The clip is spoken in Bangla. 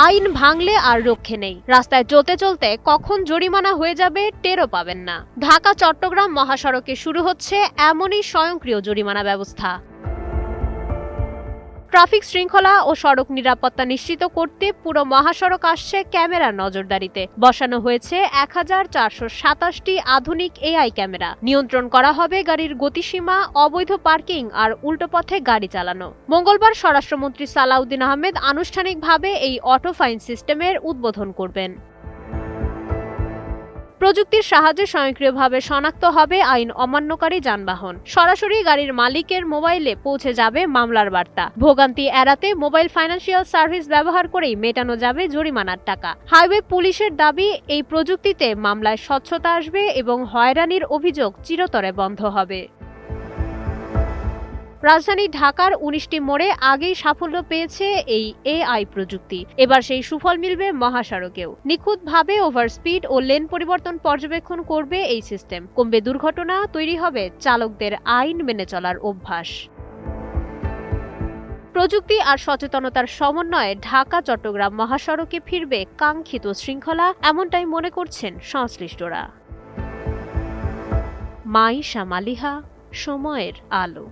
আইন ভাঙলে আর রক্ষে নেই। রাস্তায় চলতে চলতে কখন জরিমানা হয়ে যাবে টেরও পাবেন না। ঢাকা চট্টগ্রাম মহাসড়কে শুরু হচ্ছে এমনই স্বয়ংক্রিয় জরিমানা ব্যবস্থা। ট্রাফিক শৃঙ্খলা ও সড়ক নিরাপত্তা নিশ্চিত করতে পুরো মহাসড়ক আসছে ক্যামেরার নজরদারিতে। বসানো হয়েছে 1427টি আধুনিক এআই ক্যামেরা। নিয়ন্ত্রণ করা হবে গাড়ির গতিসীমা, অবৈধ পার্কিং আর উল্টো পথে গাড়ি চালানো। মঙ্গলবার স্বরাষ্ট্রমন্ত্রী সালাউদ্দিন আহমেদ আনুষ্ঠানিকভাবে এই অটো ফাইন সিস্টেমের উদ্বোধন করবেন। প্রযুক্তির সাহায্যে স্বয়ংক্রিয়ভাবে শনাক্ত হবে আইন অমান্যকারী যানবাহন। সরাসরি গাড়ির মালিকের মোবাইলে পৌঁছে যাবে মামলার বার্তা। ভোগান্তি এড়াতে মোবাইল ফাইন্যান্সিয়াল সার্ভিস ব্যবহার করেই মেটানো যাবে জরিমানার টাকা। হাইওয়ে পুলিশের দাবি, এই প্রযুক্তিতে মামলায় স্বচ্ছতা আসবে এবং হয়রানির অভিযোগ চিরতরে বন্ধ হবে। রাজধানী ঢাকার 19টি মোড়ে আগেই সাফল্য পেয়েছে এই এআই প্রযুক্তি। এবার সেই সুফল মিলবে মহাসড়কেও। নিখুঁতভাবে ওভারস্পিড ও লেন পরিবর্তন পর্যবেক্ষণ করবে এই সিস্টেম। কমবে দুর্ঘটনা, তৈরি হবে চালকদের আইন মেনে চলার অভ্যাস। প্রযুক্তি আর সচেতনতার সমন্বয়ে ঢাকা চট্টগ্রাম মহাসড়কে ফিরবে কাঙ্ক্ষিত শৃঙ্খলা, এমনটাই মনে করছেন সংশ্লিষ্টরা। মাইশা মালিহা, সময়ের আলো।